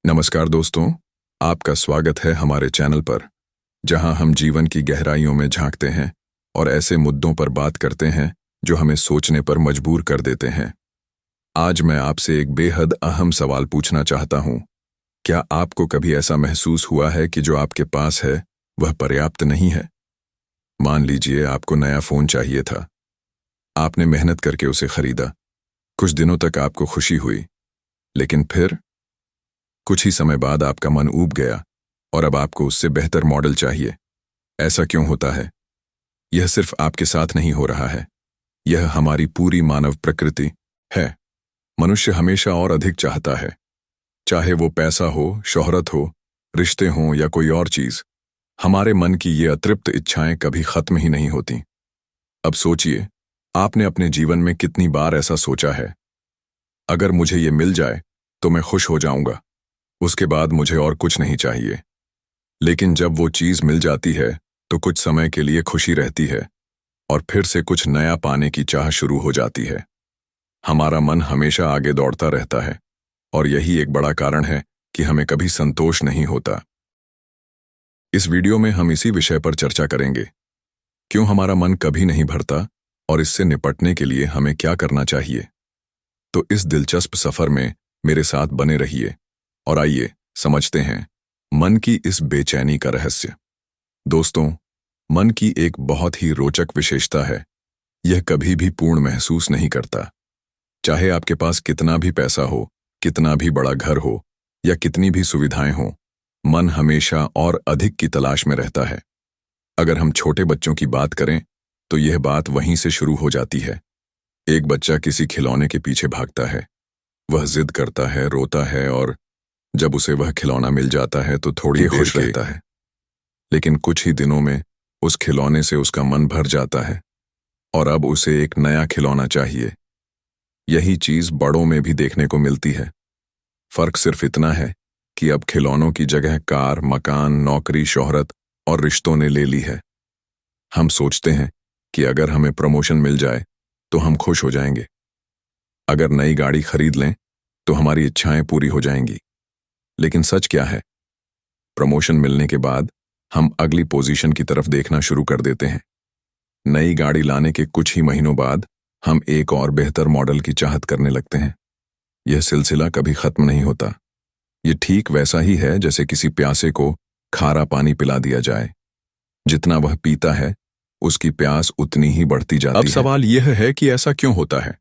नमस्कार दोस्तों, आपका स्वागत है हमारे चैनल पर, जहां हम जीवन की गहराइयों में झांकते हैं और ऐसे मुद्दों पर बात करते हैं जो हमें सोचने पर मजबूर कर देते हैं। आज मैं आपसे एक बेहद अहम सवाल पूछना चाहता हूं। क्या आपको कभी ऐसा महसूस हुआ है कि जो आपके पास है वह पर्याप्त नहीं है? मान लीजिए आपको नया फोन चाहिए था। आपने मेहनत करके उसे खरीदा। कुछ दिनों तक आपको खुशी हुई, लेकिन फिर कुछ ही समय बाद आपका मन ऊब गया और अब आपको उससे बेहतर मॉडल चाहिए। ऐसा क्यों होता है? यह सिर्फ आपके साथ नहीं हो रहा है, यह हमारी पूरी मानव प्रकृति है। मनुष्य हमेशा और अधिक चाहता है, चाहे वो पैसा हो, शोहरत हो, रिश्ते हों या कोई और चीज। हमारे मन की ये अतृप्त इच्छाएं कभी खत्म ही नहीं होती। अब सोचिए, आपने अपने जीवन में कितनी बार ऐसा सोचा है, अगर मुझे ये मिल जाए तो मैं खुश हो जाऊंगा, उसके बाद मुझे और कुछ नहीं चाहिए। लेकिन जब वो चीज मिल जाती है तो कुछ समय के लिए खुशी रहती है और फिर से कुछ नया पाने की चाह शुरू हो जाती है। हमारा मन हमेशा आगे दौड़ता रहता है और यही एक बड़ा कारण है कि हमें कभी संतोष नहीं होता। इस वीडियो में हम इसी विषय पर चर्चा करेंगे, क्यों हमारा मन कभी नहीं भरता और इससे निपटने के लिए हमें क्या करना चाहिए। तो इस दिलचस्प सफर में मेरे साथ बने रहिए और आइए समझते हैं मन की इस बेचैनी का रहस्य। दोस्तों, मन की एक बहुत ही रोचक विशेषता है, यह कभी भी पूर्ण महसूस नहीं करता। चाहे आपके पास कितना भी पैसा हो, कितना भी बड़ा घर हो या कितनी भी सुविधाएं हों, मन हमेशा और अधिक की तलाश में रहता है। अगर हम छोटे बच्चों की बात करें तो यह बात वहीं से शुरू हो जाती है। एक बच्चा किसी खिलौने के पीछे भागता है, वह जिद करता है, रोता है और जब उसे वह खिलौना मिल जाता है तो थोड़ी खुश रहता है। लेकिन कुछ ही दिनों में उस खिलौने से उसका मन भर जाता है और अब उसे एक नया खिलौना चाहिए। यही चीज बड़ों में भी देखने को मिलती है। फर्क सिर्फ इतना है कि अब खिलौनों की जगह कार, मकान, नौकरी, शोहरत और रिश्तों ने ले ली है। हम सोचते हैं कि अगर हमें प्रमोशन मिल जाए तो हम खुश हो जाएंगे, अगर नई गाड़ी खरीद लें तो हमारी इच्छाएं पूरी हो जाएंगी। लेकिन सच क्या है? प्रमोशन मिलने के बाद हम अगली पोजीशन की तरफ देखना शुरू कर देते हैं। नई गाड़ी लाने के कुछ ही महीनों बाद हम एक और बेहतर मॉडल की चाहत करने लगते हैं। यह सिलसिला कभी खत्म नहीं होता। यह ठीक वैसा ही है जैसे किसी प्यासे को खारा पानी पिला दिया जाए। जितना वह पीता है, उसकी प्यास उतनी ही बढ़ती जाती है। अब सवाल यह है कि ऐसा क्यों होता है?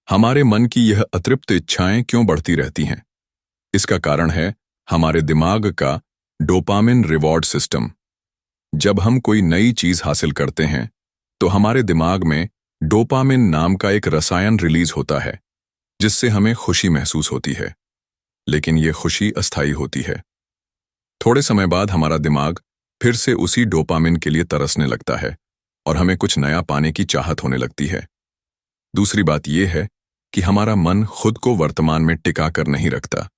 हमारे मन की यह अतृप्त इच्छाएं क्यों बढ़ती रहती हैं? इसका कारण है हमारे दिमाग का डोपामिन रिवॉर्ड सिस्टम। जब हम कोई नई चीज हासिल करते हैं तो हमारे दिमाग में डोपामिन नाम का एक रसायन रिलीज होता है, जिससे हमें खुशी महसूस होती है। लेकिन यह खुशी अस्थायी होती है। थोड़े समय बाद हमारा दिमाग फिर से उसी डोपामिन के लिए तरसने लगता है और हमें कुछ नया पाने की चाहत होने लगती है। दूसरी बात यह है कि हमारा मन खुद को वर्तमान में टिका कर नहीं रखता,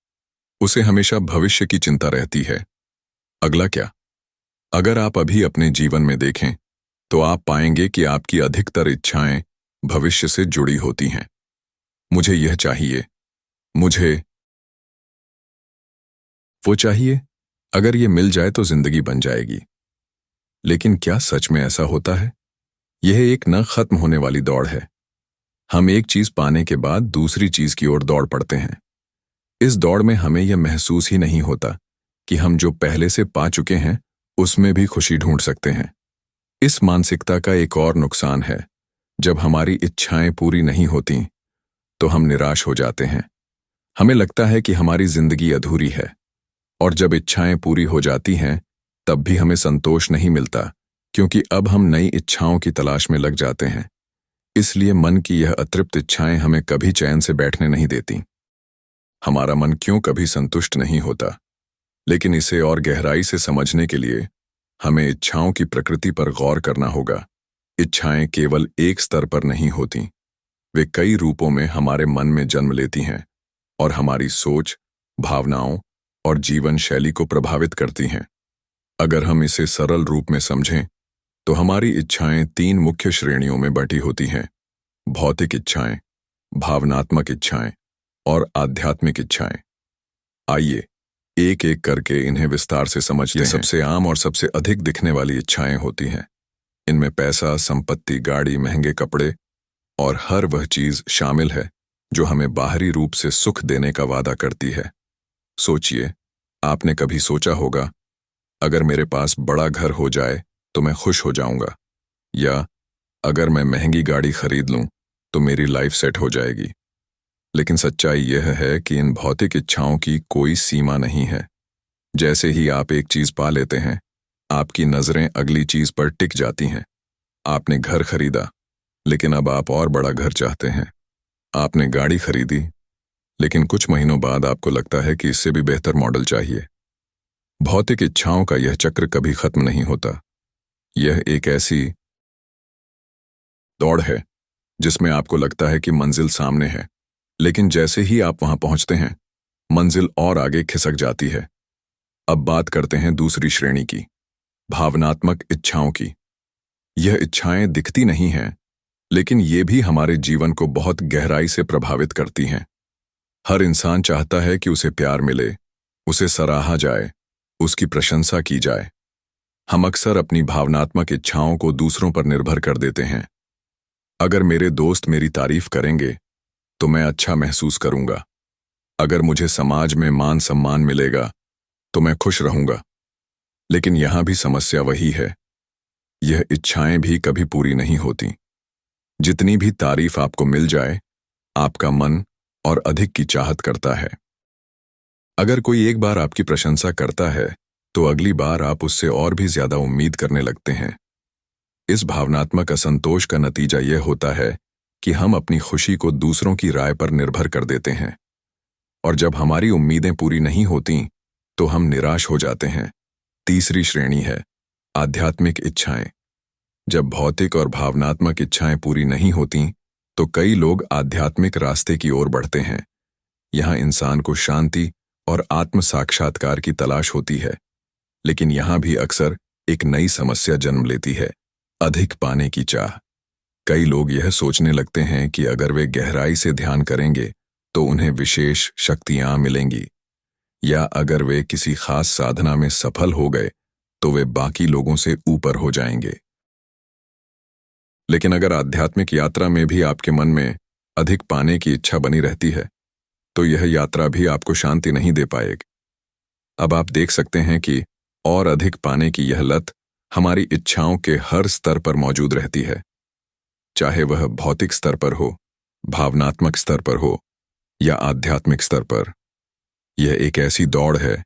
उसे हमेशा भविष्य की चिंता रहती है। अगला क्या? अगर आप अभी अपने जीवन में देखें तो आप पाएंगे कि आपकी अधिकतर इच्छाएं भविष्य से जुड़ी होती हैं। मुझे यह चाहिए, मुझे वो चाहिए, अगर ये मिल जाए तो जिंदगी बन जाएगी। लेकिन क्या सच में ऐसा होता है? यह एक न खत्म होने वाली दौड़ है। हम एक चीज पाने के बाद दूसरी चीज की ओर दौड़ पड़ते हैं। इस दौड़ में हमें यह महसूस ही नहीं होता कि हम जो पहले से पा चुके हैं उसमें भी खुशी ढूंढ सकते हैं। इस मानसिकता का एक और नुकसान है, जब हमारी इच्छाएं पूरी नहीं होती तो हम निराश हो जाते हैं। हमें लगता है कि हमारी जिंदगी अधूरी है, और जब इच्छाएं पूरी हो जाती हैं तब भी हमें संतोष नहीं मिलता, क्योंकि अब हम नई इच्छाओं की तलाश में लग जाते हैं। इसलिए मन की यह अतृप्त इच्छाएं हमें कभी चैन से बैठने नहीं देती। हमारा मन क्यों कभी संतुष्ट नहीं होता? लेकिन इसे और गहराई से समझने के लिए हमें इच्छाओं की प्रकृति पर गौर करना होगा। इच्छाएं केवल एक स्तर पर नहीं होती, वे कई रूपों में हमारे मन में जन्म लेती हैं और हमारी सोच, भावनाओं और जीवन शैली को प्रभावित करती हैं। अगर हम इसे सरल रूप में समझें तो हमारी इच्छाएं 3 मुख्य श्रेणियों में बंटी होती हैं: भौतिक इच्छाएं, भावनात्मक इच्छाएं और आध्यात्मिक इच्छाएं। आइए एक एक करके इन्हें विस्तार से समझते हैं। सबसे आम और सबसे अधिक दिखने वाली इच्छाएं होती हैं। इनमें पैसा, संपत्ति, गाड़ी, महंगे कपड़े और हर वह चीज शामिल है जो हमें बाहरी रूप से सुख देने का वादा करती है। सोचिए, आपने कभी सोचा होगा, अगर मेरे पास बड़ा घर हो जाए तो मैं खुश हो जाऊंगा, या अगर मैं महंगी गाड़ी खरीद लूं तो मेरी लाइफ सेट हो जाएगी। लेकिन सच्चाई यह है कि इन भौतिक इच्छाओं की कोई सीमा नहीं है। जैसे ही आप एक चीज पा लेते हैं, आपकी नजरें अगली चीज पर टिक जाती हैं। आपने घर खरीदा, लेकिन अब आप और बड़ा घर चाहते हैं। आपने गाड़ी खरीदी, लेकिन कुछ महीनों बाद आपको लगता है कि इससे भी बेहतर मॉडल चाहिए। भौतिक इच्छाओं का यह चक्र कभी खत्म नहीं होता। यह एक ऐसी दौड़ है जिसमें आपको लगता है कि मंजिल सामने है, लेकिन जैसे ही आप वहां पहुंचते हैं, मंजिल और आगे खिसक जाती है। अब बात करते हैं दूसरी श्रेणी की, भावनात्मक इच्छाओं की। यह इच्छाएं दिखती नहीं हैं, लेकिन ये भी हमारे जीवन को बहुत गहराई से प्रभावित करती हैं। हर इंसान चाहता है कि उसे प्यार मिले, उसे सराहा जाए, उसकी प्रशंसा की जाए। हम अक्सर अपनी भावनात्मक इच्छाओं को दूसरों पर निर्भर कर देते हैं। अगर मेरे दोस्त मेरी तारीफ करेंगे तो मैं अच्छा महसूस करूंगा। अगर मुझे समाज में मान सम्मान मिलेगा तो मैं खुश रहूंगा। लेकिन यहां भी समस्या वही है, यह इच्छाएं भी कभी पूरी नहीं होती। जितनी भी तारीफ आपको मिल जाए, आपका मन और अधिक की चाहत करता है। अगर कोई एक बार आपकी प्रशंसा करता है तो अगली बार आप उससे और भी ज्यादा उम्मीद करने लगते हैं। इस भावनात्मक असंतोष का नतीजा यह होता है कि हम अपनी खुशी को दूसरों की राय पर निर्भर कर देते हैं, और जब हमारी उम्मीदें पूरी नहीं होती तो हम निराश हो जाते हैं। तीसरी श्रेणी है आध्यात्मिक इच्छाएं। जब भौतिक और भावनात्मक इच्छाएं पूरी नहीं होती तो कई लोग आध्यात्मिक रास्ते की ओर बढ़ते हैं। यहां इंसान को शांति और आत्म साक्षात्कार की तलाश होती है। लेकिन यहां भी अक्सर एक नई समस्या जन्म लेती है, अधिक पाने की चाह। कई लोग यह सोचने लगते हैं कि अगर वे गहराई से ध्यान करेंगे तो उन्हें विशेष शक्तियां मिलेंगी, या अगर वे किसी खास साधना में सफल हो गए तो वे बाकी लोगों से ऊपर हो जाएंगे। लेकिन अगर आध्यात्मिक यात्रा में भी आपके मन में अधिक पाने की इच्छा बनी रहती है तो यह यात्रा भी आपको शांति नहीं दे पाएगी। अब आप देख सकते हैं कि और अधिक पाने की यह लत हमारी इच्छाओं के हर स्तर पर मौजूद रहती है, चाहे वह भौतिक स्तर पर हो, भावनात्मक स्तर पर हो या आध्यात्मिक स्तर पर। यह एक ऐसी दौड़ है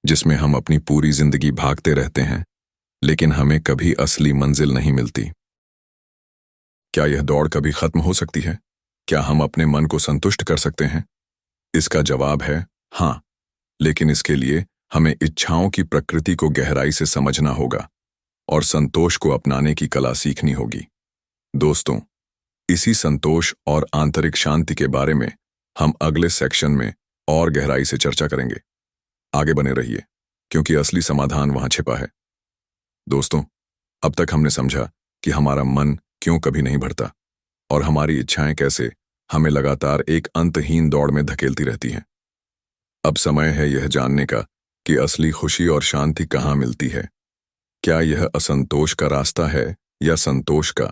जिसमें हम अपनी पूरी जिंदगी भागते रहते हैं, लेकिन हमें कभी असली मंजिल नहीं मिलती। क्या यह दौड़ कभी खत्म हो सकती है? क्या हम अपने मन को संतुष्ट कर सकते हैं? इसका जवाब है हां, लेकिन इसके लिए हमें इच्छाओं की प्रकृति को गहराई से समझना होगा और संतोष को अपनाने की कला सीखनी होगी। दोस्तों, इसी संतोष और आंतरिक शांति के बारे में हम अगले सेक्शन में और गहराई से चर्चा करेंगे। आगे बने रहिए, क्योंकि असली समाधान वहां छिपा है। दोस्तों, अब तक हमने समझा कि हमारा मन क्यों कभी नहीं भरता और हमारी इच्छाएं कैसे हमें लगातार एक अंतहीन दौड़ में धकेलती रहती हैं। अब समय है यह जानने का कि असली खुशी और शांति कहाँ मिलती है। क्या यह असंतोष का रास्ता है या संतोष का?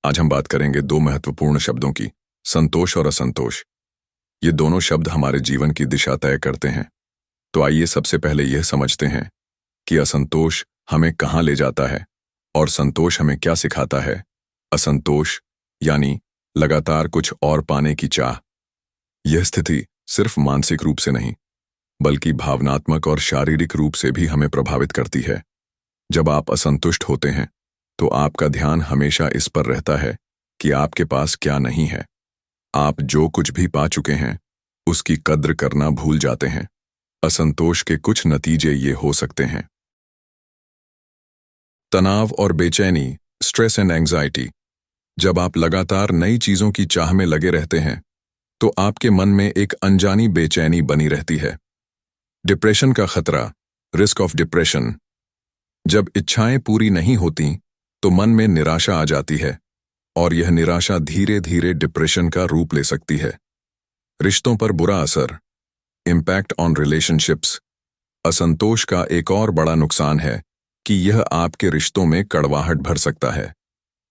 आज हम बात करेंगे दो महत्वपूर्ण शब्दों की, संतोष और असंतोष। ये दोनों शब्द हमारे जीवन की दिशा तय करते हैं। तो आइए सबसे पहले यह समझते हैं कि असंतोष हमें कहाँ ले जाता है और संतोष हमें क्या सिखाता है। असंतोष यानी लगातार कुछ और पाने की चाह। यह स्थिति सिर्फ मानसिक रूप से नहीं, बल्कि भावनात्मक और शारीरिक रूप से भी हमें प्रभावित करती है। जब आप असंतुष्ट होते हैं तो आपका ध्यान हमेशा इस पर रहता है कि आपके पास क्या नहीं है। आप जो कुछ भी पा चुके हैं उसकी कद्र करना भूल जाते हैं। असंतोष के कुछ नतीजे ये हो सकते हैं: तनाव और बेचैनी, स्ट्रेस एंड एंजाइटी। जब आप लगातार नई चीजों की चाह में लगे रहते हैं तो आपके मन में एक अनजानी बेचैनी बनी रहती है। डिप्रेशन का खतरा, रिस्क ऑफ डिप्रेशन। जब इच्छाएं पूरी नहीं होती तो मन में निराशा आ जाती है और यह निराशा धीरे धीरे डिप्रेशन का रूप ले सकती है। रिश्तों पर बुरा असर, इम्पैक्ट ऑन रिलेशनशिप्स। असंतोष का एक और बड़ा नुकसान है कि यह आपके रिश्तों में कड़वाहट भर सकता है।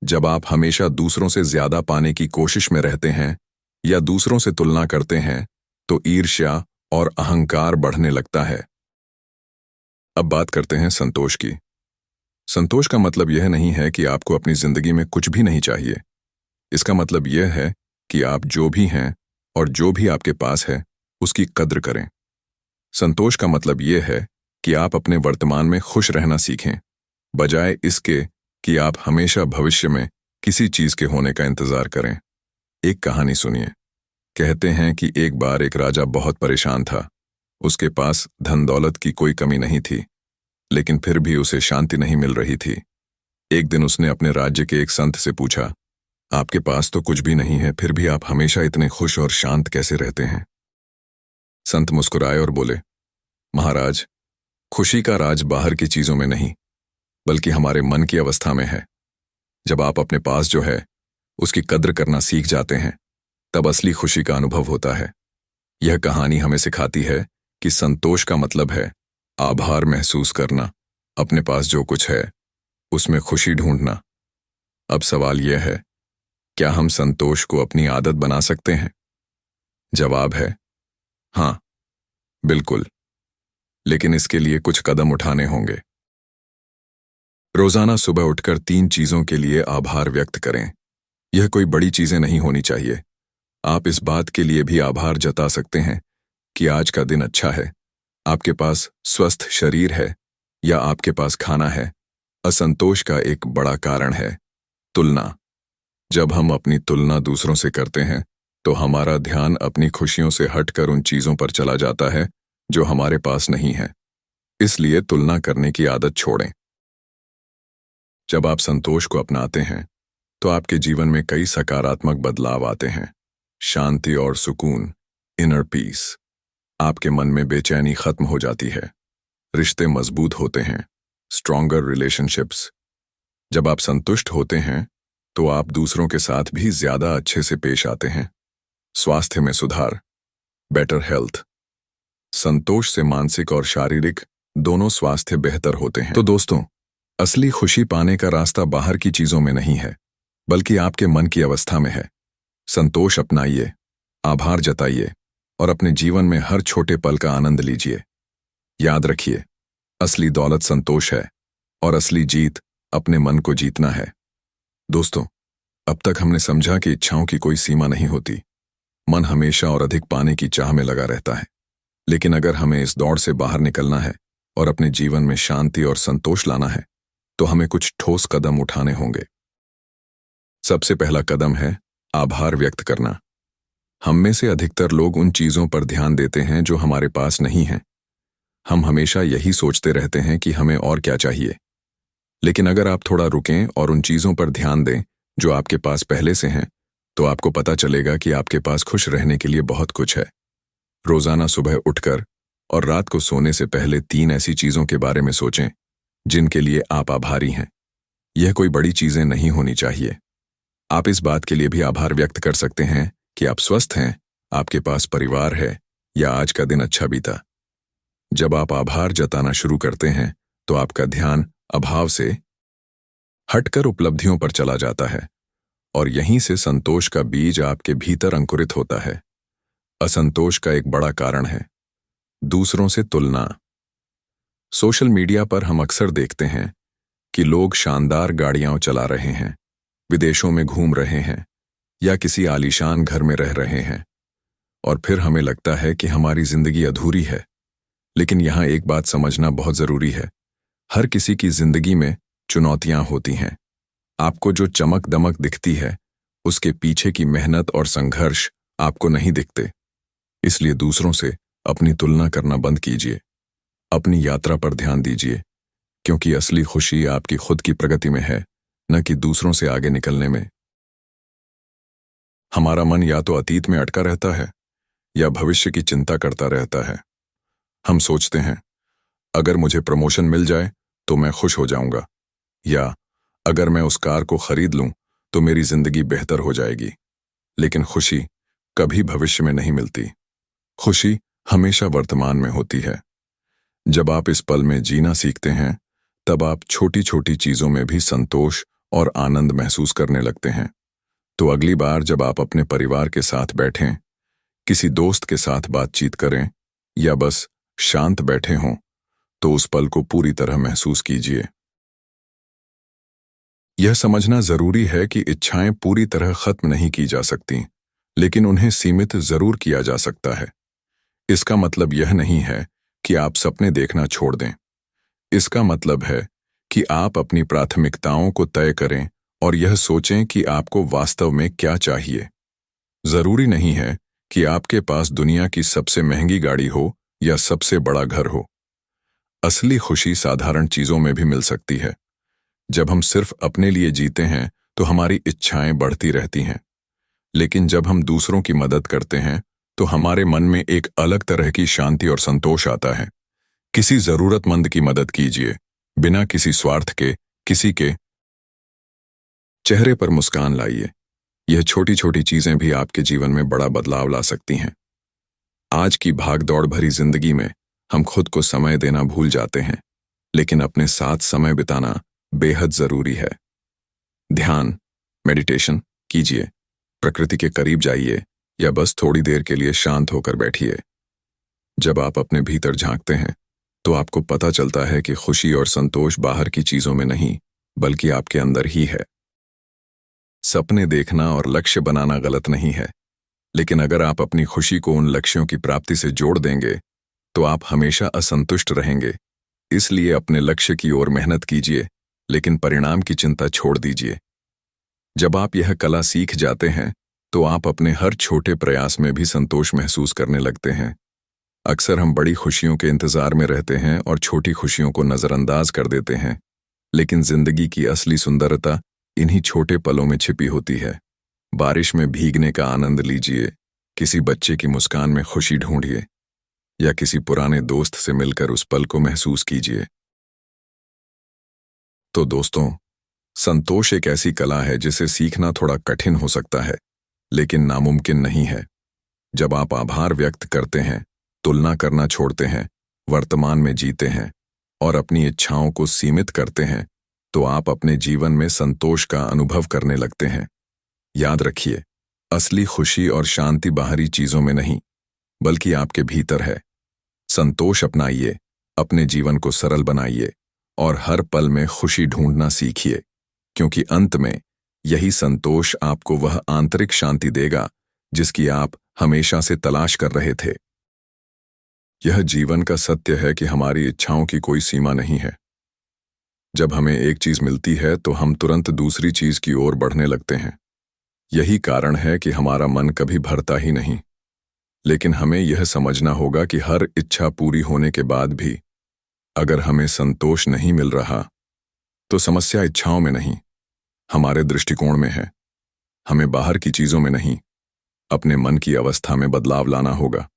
जब आप हमेशा दूसरों से ज्यादा पाने की कोशिश में रहते हैं या दूसरों से तुलना करते हैं, तो ईर्ष्या और अहंकार बढ़ने लगता है। अब बात करते हैं संतोष की। संतोष का मतलब यह नहीं है कि आपको अपनी जिंदगी में कुछ भी नहीं चाहिए। इसका मतलब यह है कि आप जो भी हैं और जो भी आपके पास है, उसकी कद्र करें। संतोष का मतलब यह है कि आप अपने वर्तमान में खुश रहना सीखें, बजाय इसके कि आप हमेशा भविष्य में किसी चीज के होने का इंतजार करें। एक कहानी सुनिए। कहते हैं कि एक बार एक राजा बहुत परेशान था। उसके पास धन दौलत की कोई कमी नहीं थी, लेकिन फिर भी उसे शांति नहीं मिल रही थी। एक दिन उसने अपने राज्य के एक संत से पूछा, आपके पास तो कुछ भी नहीं है, फिर भी आप हमेशा इतने खुश और शांत कैसे रहते हैं? संत मुस्कुराए और बोले, महाराज, खुशी का राज बाहर की चीजों में नहीं, बल्कि हमारे मन की अवस्था में है। जब आप अपने पास जो है उसकी कद्र करना सीख जाते हैं, तब असली खुशी का अनुभव होता है। यह कहानी हमें सिखाती है कि संतोष का मतलब है आभार महसूस करना, अपने पास जो कुछ है उसमें खुशी ढूंढना। अब सवाल यह है, क्या हम संतोष को अपनी आदत बना सकते हैं? जवाब है हाँ, बिल्कुल, लेकिन इसके लिए कुछ कदम उठाने होंगे। रोजाना सुबह उठकर 3 चीजों के लिए आभार व्यक्त करें। यह कोई बड़ी चीजें नहीं होनी चाहिए। आप इस बात के लिए भी आभार जता सकते हैं कि आज का दिन अच्छा है, आपके पास स्वस्थ शरीर है या आपके पास खाना है। असंतोष का एक बड़ा कारण है तुलना। जब हम अपनी तुलना दूसरों से करते हैं, तो हमारा ध्यान अपनी खुशियों से हटकर उन चीजों पर चला जाता है जो हमारे पास नहीं है। इसलिए तुलना करने की आदत छोड़ें। जब आप संतोष को अपनाते हैं, तो आपके जीवन में कई सकारात्मक बदलाव आते हैं। शांति और सुकून, इनर पीस। आपके मन में बेचैनी खत्म हो जाती है। रिश्ते मजबूत होते हैं, स्ट्रॉन्गर रिलेशनशिप्स। जब आप संतुष्ट होते हैं, तो आप दूसरों के साथ भी ज्यादा अच्छे से पेश आते हैं। स्वास्थ्य में सुधार, बेटर हेल्थ। संतोष से मानसिक और शारीरिक दोनों स्वास्थ्य बेहतर होते हैं। तो दोस्तों, असली खुशी पाने का रास्ता बाहर की चीजों में नहीं है, बल्कि आपके मन की अवस्था में है। संतोष अपनाइए, आभार जताइए और अपने जीवन में हर छोटे पल का आनंद लीजिए। याद रखिए, असली दौलत संतोष है और असली जीत अपने मन को जीतना है। दोस्तों, अब तक हमने समझा कि इच्छाओं की कोई सीमा नहीं होती। मन हमेशा और अधिक पाने की चाह में लगा रहता है। लेकिन अगर हमें इस दौड़ से बाहर निकलना है और अपने जीवन में शांति और संतोष लाना है, तो हमें कुछ ठोस कदम उठाने होंगे। सबसे पहला कदम है आभार व्यक्त करना। हम में से अधिकतर लोग उन चीजों पर ध्यान देते हैं जो हमारे पास नहीं हैं। हम हमेशा यही सोचते रहते हैं कि हमें और क्या चाहिए। लेकिन अगर आप थोड़ा रुकें और उन चीजों पर ध्यान दें जो आपके पास पहले से हैं, तो आपको पता चलेगा कि आपके पास खुश रहने के लिए बहुत कुछ है। रोजाना सुबह उठकर और रात को सोने से पहले 3 ऐसी चीजों के बारे में सोचें जिनके लिए आप आभारी हैं। यह कोई बड़ी चीजें नहीं होनी चाहिए। आप इस बात के लिए भी आभार व्यक्त कर सकते हैं कि आप स्वस्थ हैं, आपके पास परिवार है या आज का दिन अच्छा बीता। जब आप आभार जताना शुरू करते हैं, तो आपका ध्यान अभाव से हटकर उपलब्धियों पर चला जाता है और यहीं से संतोष का बीज आपके भीतर अंकुरित होता है। असंतोष का एक बड़ा कारण है दूसरों से तुलना। सोशल मीडिया पर हम अक्सर देखते हैं कि लोग शानदार गाड़ियां चला रहे हैं, विदेशों में घूम रहे हैं या किसी आलीशान घर में रह रहे हैं, और फिर हमें लगता है कि हमारी जिंदगी अधूरी है। लेकिन यहाँ एक बात समझना बहुत जरूरी है। हर किसी की जिंदगी में चुनौतियां होती हैं। आपको जो चमक दमक दिखती है, उसके पीछे की मेहनत और संघर्ष आपको नहीं दिखते। इसलिए दूसरों से अपनी तुलना करना बंद कीजिए। अपनी यात्रा पर ध्यान दीजिए, क्योंकि असली खुशी आपकी खुद की प्रगति में है, न कि दूसरों से आगे निकलने में। हमारा मन या तो अतीत में अटका रहता है या भविष्य की चिंता करता रहता है। हम सोचते हैं, अगर मुझे प्रमोशन मिल जाए तो मैं खुश हो जाऊंगा, या अगर मैं उस कार को खरीद लूं तो मेरी जिंदगी बेहतर हो जाएगी। लेकिन खुशी कभी भविष्य में नहीं मिलती। खुशी हमेशा वर्तमान में होती है। जब आप इस पल में जीना सीखते हैं, तब आप छोटी छोटी चीजों में भी संतोष और आनंद महसूस करने लगते हैं। तो अगली बार जब आप अपने परिवार के साथ बैठें, किसी दोस्त के साथ बातचीत करें या बस शांत बैठे हों, तो उस पल को पूरी तरह महसूस कीजिए। यह समझना जरूरी है कि इच्छाएं पूरी तरह खत्म नहीं की जा सकती, लेकिन उन्हें सीमित जरूर किया जा सकता है। इसका मतलब यह नहीं है कि आप सपने देखना छोड़ दें। इसका मतलब है कि आप अपनी प्राथमिकताओं को तय करें और यह सोचें कि आपको वास्तव में क्या चाहिए। जरूरी नहीं है कि आपके पास दुनिया की सबसे महंगी गाड़ी हो या सबसे बड़ा घर हो। असली खुशी साधारण चीजों में भी मिल सकती है। जब हम सिर्फ अपने लिए जीते हैं तो हमारी इच्छाएं बढ़ती रहती हैं, लेकिन जब हम दूसरों की मदद करते हैं तो हमारे मन में एक अलग तरह की शांति और संतोष आता है। किसी जरूरतमंद की मदद कीजिए, बिना किसी स्वार्थ के। किसी के चेहरे पर मुस्कान लाइए। यह छोटी छोटी चीजें भी आपके जीवन में बड़ा बदलाव ला सकती हैं। आज की भागदौड़ भरी जिंदगी में हम खुद को समय देना भूल जाते हैं, लेकिन अपने साथ समय बिताना बेहद जरूरी है। ध्यान, मेडिटेशन कीजिए, प्रकृति के करीब जाइए या बस थोड़ी देर के लिए शांत होकर बैठिए। जब आप अपने भीतर झांकते हैं तो आपको पता चलता है कि खुशी और संतोष बाहर की चीजों में नहीं, बल्कि आपके अंदर ही है। सपने देखना और लक्ष्य बनाना गलत नहीं है, लेकिन अगर आप अपनी खुशी को उन लक्ष्यों की प्राप्ति से जोड़ देंगे तो आप हमेशा असंतुष्ट रहेंगे। इसलिए अपने लक्ष्य की ओर मेहनत कीजिए, लेकिन परिणाम की चिंता छोड़ दीजिए। जब आप यह कला सीख जाते हैं तो आप अपने हर छोटे प्रयास में भी संतोष महसूस करने लगते हैं। अक्सर हम बड़ी खुशियों के इंतजार में रहते हैं और छोटी खुशियों को नजरअंदाज कर देते हैं, लेकिन जिंदगी की असली सुंदरता इन्हीं छोटे पलों में छिपी होती है। बारिश में भीगने का आनंद लीजिए, किसी बच्चे की मुस्कान में खुशी ढूंढिए या किसी पुराने दोस्त से मिलकर उस पल को महसूस कीजिए। तो दोस्तों, संतोष एक ऐसी कला है जिसे सीखना थोड़ा कठिन हो सकता है, लेकिन नामुमकिन नहीं है। जब आप आभार व्यक्त करते हैं, तुलना करना छोड़ते हैं, वर्तमान में जीते हैं और अपनी इच्छाओं को सीमित करते हैं, तो आप अपने जीवन में संतोष का अनुभव करने लगते हैं। याद रखिए, असली खुशी और शांति बाहरी चीजों में नहीं, बल्कि आपके भीतर है। संतोष अपनाइए, अपने जीवन को सरल बनाइए और हर पल में खुशी ढूंढना सीखिए, क्योंकि अंत में यही संतोष आपको वह आंतरिक शांति देगा जिसकी आप हमेशा से तलाश कर रहे थे। यह जीवन का सत्य है कि हमारी इच्छाओं की कोई सीमा नहीं है। जब हमें एक चीज मिलती है तो हम तुरंत दूसरी चीज की ओर बढ़ने लगते हैं। यही कारण है कि हमारा मन कभी भरता ही नहीं। लेकिन हमें यह समझना होगा कि हर इच्छा पूरी होने के बाद भी अगर हमें संतोष नहीं मिल रहा, तो समस्या इच्छाओं में नहीं, हमारे दृष्टिकोण में है। हमें बाहर की चीजों में नहीं, अपने मन की अवस्था में बदलाव लाना होगा।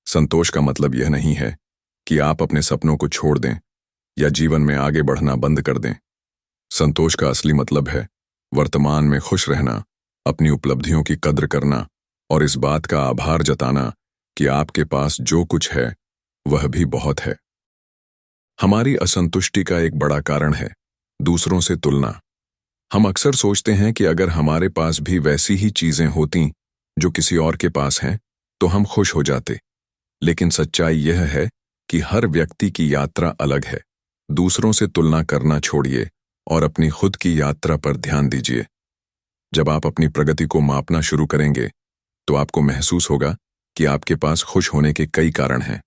संतोष का मतलब यह नहीं है कि आप अपने सपनों को छोड़ दें या जीवन में आगे बढ़ना बंद कर दें। संतोष का असली मतलब है वर्तमान में खुश रहना, अपनी उपलब्धियों की कद्र करना और इस बात का आभार जताना कि आपके पास जो कुछ है वह भी बहुत है। हमारी असंतुष्टि का एक बड़ा कारण है दूसरों से तुलना। हम अक्सर सोचते हैं कि अगर हमारे पास भी वैसी ही चीजें होती जो किसी और के पास हैं, तो हम खुश हो जाते। लेकिन सच्चाई यह है कि हर व्यक्ति की यात्रा अलग है। दूसरों से तुलना करना छोड़िए और अपनी खुद की यात्रा पर ध्यान दीजिए। जब आप अपनी प्रगति को मापना शुरू करेंगे, तो आपको महसूस होगा कि आपके पास खुश होने के कई कारण हैं।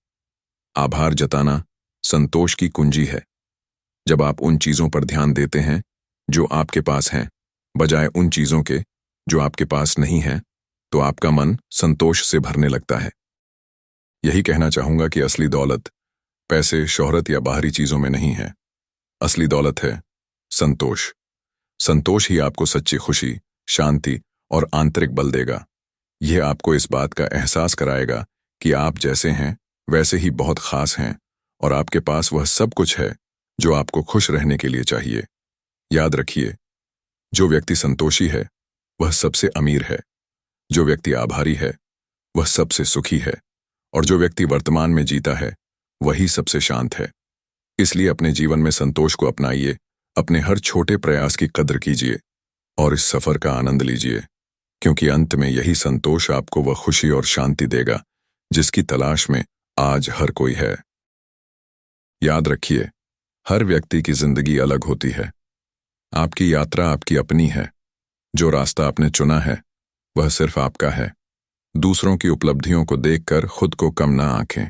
आभार जताना संतोष की कुंजी है। जब आप उन चीजों पर ध्यान देते हैं जो आपके पास हैं, बजाय उन चीजों के जो आपके पास नहीं हैं, तो आपका मन संतोष से भरने लगता है। यही कहना चाहूंगा कि असली दौलत पैसे, शोहरत या बाहरी चीजों में नहीं है। असली दौलत है संतोष। संतोष ही आपको सच्ची खुशी, शांति और आंतरिक बल देगा। यह आपको इस बात का एहसास कराएगा कि आप जैसे हैं वैसे ही बहुत खास हैं और आपके पास वह सब कुछ है जो आपको खुश रहने के लिए चाहिए। याद रखिए, जो व्यक्ति संतोषी है वह सबसे अमीर है, जो व्यक्ति आभारी है वह सबसे सुखी है और जो व्यक्ति वर्तमान में जीता है वही सबसे शांत है। इसलिए अपने जीवन में संतोष को अपनाइए, अपने हर छोटे प्रयास की कद्र कीजिए और इस सफर का आनंद लीजिए, क्योंकि अंत में यही संतोष आपको वह खुशी और शांति देगा जिसकी तलाश में आज हर कोई है। याद रखिए, हर व्यक्ति की जिंदगी अलग होती है। आपकी यात्रा आपकी अपनी है। जो रास्ता आपने चुना है वह सिर्फ आपका है। दूसरों की उपलब्धियों को देखकर खुद को कम ना आंकें,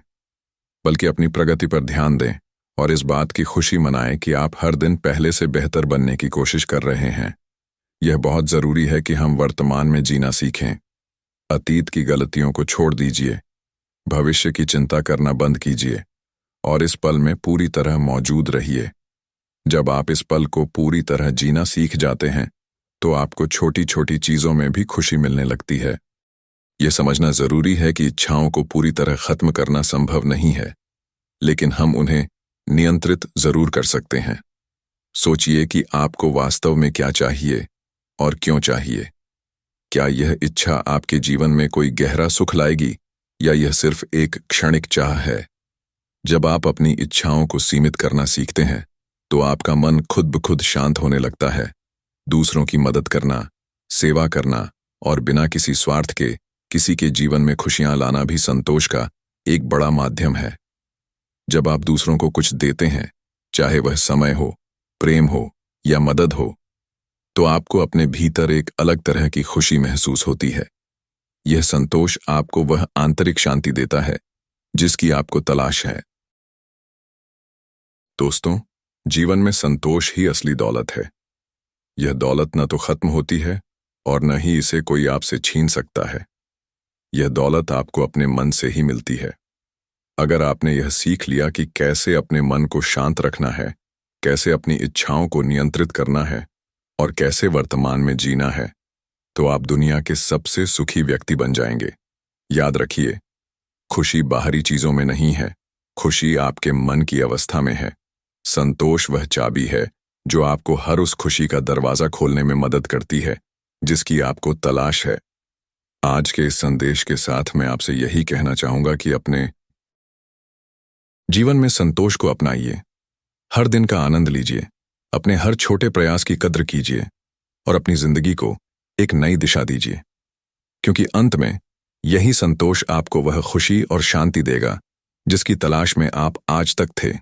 बल्कि अपनी प्रगति पर ध्यान दें और इस बात की खुशी मनाएं कि आप हर दिन पहले से बेहतर बनने की कोशिश कर रहे हैं। यह बहुत जरूरी है कि हम वर्तमान में जीना सीखें। अतीत की गलतियों को छोड़ दीजिए, भविष्य की चिंता करना बंद कीजिए और इस पल में पूरी तरह मौजूद रहिए। जब आप इस पल को पूरी तरह जीना सीख जाते हैं तो आपको छोटी छोटी चीजों में भी खुशी मिलने लगती है। यह समझना जरूरी है कि इच्छाओं को पूरी तरह खत्म करना संभव नहीं है, लेकिन हम उन्हें नियंत्रित जरूर कर सकते हैं। सोचिए कि आपको वास्तव में क्या चाहिए और क्यों चाहिए। क्या यह इच्छा आपके जीवन में कोई गहरा सुख लाएगी या यह सिर्फ एक क्षणिक चाह है? जब आप अपनी इच्छाओं को सीमित करना सीखते हैं तो आपका मन खुद ब खुद शांत होने लगता है। दूसरों की मदद करना, सेवा करना और बिना किसी स्वार्थ के किसी के जीवन में खुशियां लाना भी संतोष का एक बड़ा माध्यम है। जब आप दूसरों को कुछ देते हैं, चाहे वह समय हो, प्रेम हो या मदद हो, तो आपको अपने भीतर एक अलग तरह की खुशी महसूस होती है। यह संतोष आपको वह आंतरिक शांति देता है जिसकी आपको तलाश है। दोस्तों, जीवन में संतोष ही असली दौलत है। यह दौलत न तो खत्म होती है और न ही इसे कोई आपसे छीन सकता है। यह दौलत आपको अपने मन से ही मिलती है। अगर आपने यह सीख लिया कि कैसे अपने मन को शांत रखना है, कैसे अपनी इच्छाओं को नियंत्रित करना है और कैसे वर्तमान में जीना है, तो आप दुनिया के सबसे सुखी व्यक्ति बन जाएंगे। याद रखिए, खुशी बाहरी चीजों में नहीं है, खुशी आपके मन की अवस्था में है। संतोष वह चाबी है जो आपको हर उस खुशी का दरवाजा खोलने में मदद करती है जिसकी आपको तलाश है। आज के इस संदेश के साथ मैं आपसे यही कहना चाहूंगा कि अपने जीवन में संतोष को अपनाइए, हर दिन का आनंद लीजिए, अपने हर छोटे प्रयास की कद्र कीजिए और अपनी जिंदगी को एक नई दिशा दीजिए, क्योंकि अंत में यही संतोष आपको वह खुशी और शांति देगा जिसकी तलाश में आप आज तक थे।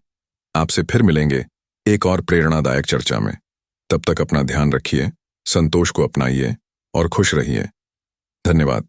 आपसे फिर मिलेंगे एक और प्रेरणादायक चर्चा में। तब तक अपना ध्यान रखिए, संतोष को अपनाइए और खुश रहिए। धन्यवाद।